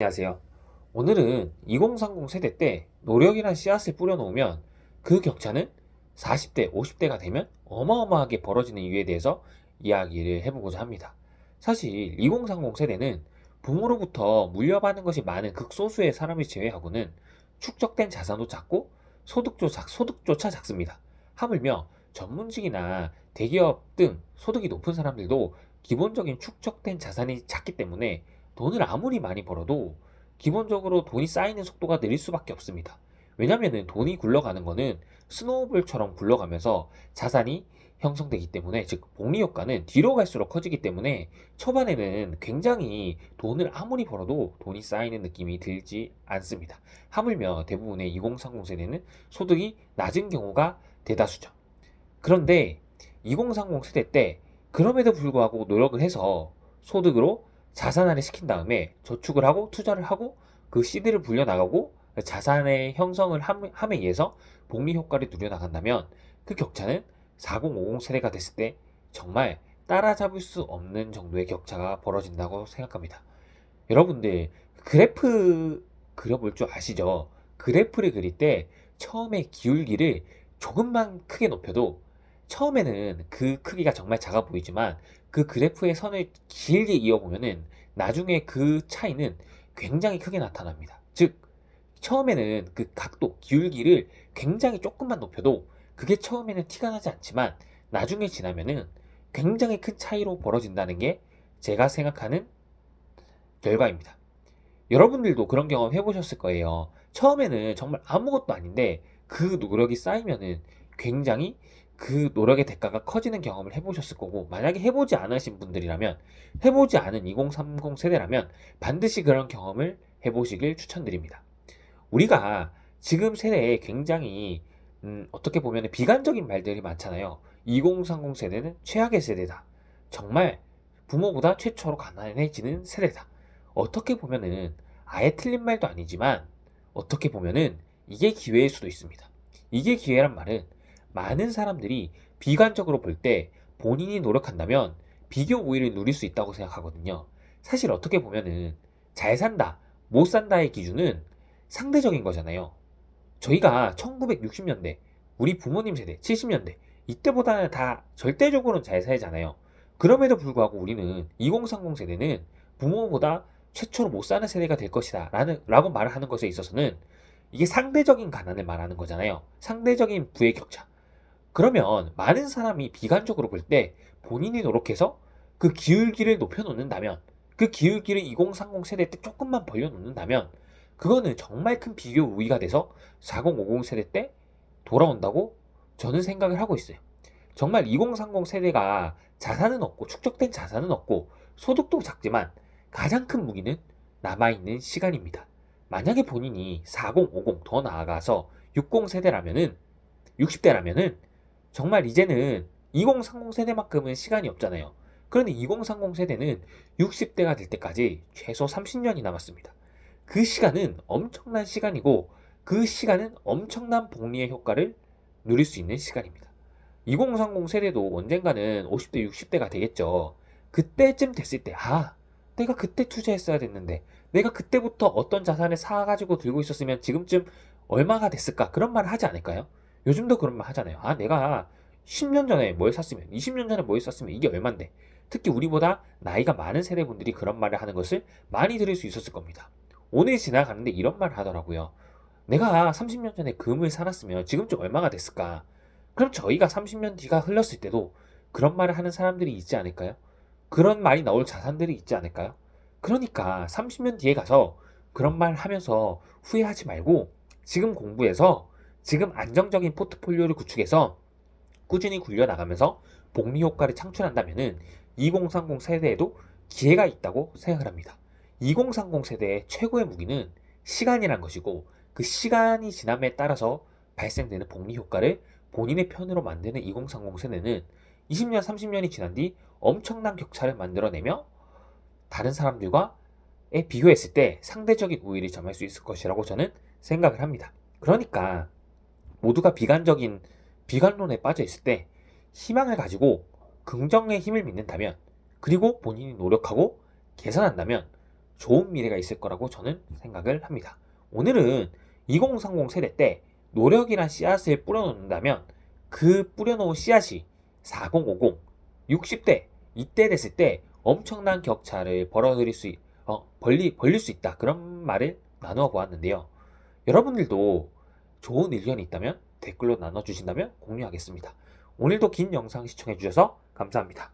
안녕하세요. 오늘은 2030 세대 때 노력이란 씨앗을 뿌려놓으면 그 격차는 40대, 50대가 되면 어마어마하게 벌어지는 이유에 대해서 이야기를 해보고자 합니다. 사실 2030 세대는 부모로부터 물려받는 것이 많은 극소수의 사람을 제외하고는 축적된 자산도 작고 소득조차 작습니다. 하물며 전문직이나 대기업 등 소득이 높은 사람들도 기본적인 축적된 자산이 작기 때문에 돈을 아무리 많이 벌어도 기본적으로 돈이 쌓이는 속도가 느릴 수밖에 없습니다. 왜냐면은 돈이 굴러가는 거는 스노우볼처럼 굴러가면서 자산이 형성되기 때문에, 즉 복리 효과는 뒤로 갈수록 커지기 때문에 초반에는 굉장히 돈을 아무리 벌어도 돈이 쌓이는 느낌이 들지 않습니다. 하물며 대부분의 2030 세대는 소득이 낮은 경우가 대다수죠. 그런데 2030 세대 때 그럼에도 불구하고 노력을 해서 소득으로 자산화를 시킨 다음에 저축을 하고 투자를 하고 그 씨드를 불려나가고 자산의 형성을 함에 의해서 복리 효과를 누려나간다면 그 격차는 4050 세대가 됐을 때 정말 따라잡을 수 없는 정도의 격차가 벌어진다고 생각합니다. 여러분들 그래프 그려볼 줄 아시죠? 그래프를 그릴 때 처음에 기울기를 조금만 크게 높여도 처음에는 그 크기가 정말 작아 보이지만 그 그래프의 선을 길게 이어보면은 나중에 그 차이는 굉장히 크게 나타납니다. 즉, 처음에는 그 각도, 기울기를 굉장히 조금만 높여도 그게 처음에는 티가 나지 않지만 나중에 지나면은 굉장히 큰 차이로 벌어진다는 게 제가 생각하는 결과입니다. 여러분들도 그런 경험 해보셨을 거예요. 처음에는 정말 아무것도 아닌데 그 노력이 쌓이면은 굉장히 그 노력의 대가가 커지는 경험을 해보셨을 거고, 만약에 해보지 않으신 분들이라면, 해보지 않은 2030 세대라면 반드시 그런 경험을 해보시길 추천드립니다. 우리가 지금 세대에 굉장히 어떻게 보면 비관적인 말들이 많잖아요. 2030 세대는 최악의 세대다. 정말 부모보다 최초로 가난해지는 세대다. 어떻게 보면은 아예 틀린 말도 아니지만 어떻게 보면은 이게 기회일 수도 있습니다. 이게 기회란 말은 많은 사람들이 비관적으로 볼 때 본인이 노력한다면 비교 우위를 누릴 수 있다고 생각하거든요. 사실 어떻게 보면은 잘 산다, 못 산다의 기준은 상대적인 거잖아요. 저희가 1960년대, 우리 부모님 세대, 70년대, 이때보다는 다 절대적으로는 잘 살잖아요. 그럼에도 불구하고 우리는 2030 세대는 부모보다 최초로 못 사는 세대가 될 것이다. 라고 말을 하는 것에 있어서는 이게 상대적인 가난을 말하는 거잖아요. 상대적인 부의 격차. 그러면 많은 사람이 비관적으로 볼 때 본인이 노력해서 그 기울기를 높여놓는다면, 그 기울기를 2030 세대 때 조금만 벌려놓는다면, 그거는 정말 큰 비교 우위가 돼서 4050 세대 때 돌아온다고 저는 생각을 하고 있어요. 정말 2030 세대가 자산은 없고, 축적된 자산은 없고, 소득도 작지만 가장 큰 무기는 남아있는 시간입니다. 만약에 본인이 4050 더 나아가서 60 세대라면은, 60대라면은 정말 이제는 2030 세대만큼은 시간이 없잖아요. 그런데 2030 세대는 60대가 될 때까지 최소 30년이 남았습니다. 그 시간은 엄청난 시간이고 그 시간은 엄청난 복리의 효과를 누릴 수 있는 시간입니다. 2030 세대도 언젠가는 50대, 60대가 되겠죠. 그때쯤 됐을 때, 내가 그때 투자했어야 됐는데, 내가 그때부터 어떤 자산을 사가지고 들고 있었으면 지금쯤 얼마가 됐을까? 그런 말을 하지 않을까요? 요즘도 그런 말 하잖아요. 내가 10년 전에 뭘 샀으면, 20년 전에 뭘 샀으면 이게 얼만데. 특히 우리보다 나이가 많은 세대분들이 그런 말을 하는 것을 많이 들을 수 있었을 겁니다. 오늘 지나가는데 이런 말을 하더라고요. 내가 30년 전에 금을 사놨으면 지금쯤 얼마가 됐을까? 그럼 저희가 30년 뒤가 흘렀을 때도 그런 말을 하는 사람들이 있지 않을까요? 그런 말이 나올 자산들이 있지 않을까요? 그러니까 30년 뒤에 가서 그런 말 하면서 후회하지 말고 지금 공부해서 지금 안정적인 포트폴리오를 구축해서 꾸준히 굴려나가면서 복리 효과를 창출한다면은 2030 세대에도 기회가 있다고 생각을 합니다. 2030 세대의 최고의 무기는 시간이란 것이고, 그 시간이 지남에 따라서 발생되는 복리 효과를 본인의 편으로 만드는 2030 세대는 20년, 30년이 지난 뒤 엄청난 격차를 만들어내며 다른 사람들과 비교했을 때 상대적인 우위를 점할 수 있을 것이라고 저는 생각을 합니다. 그러니까 모두가 비관론에 빠져 있을 때 희망을 가지고 긍정의 힘을 믿는다면, 그리고 본인이 노력하고 개선한다면 좋은 미래가 있을 거라고 저는 생각을 합니다. 오늘은 2030 세대 때 노력이란 씨앗을 뿌려놓는다면 그 뿌려놓은 씨앗이 4050, 60대, 이때 됐을 때 엄청난 격차를 벌릴 수 있다. 그런 말을 나누어 보았는데요. 여러분들도 좋은 의견이 있다면 댓글로 나눠주신다면 공유하겠습니다. 오늘도 긴 영상 시청해주셔서 감사합니다.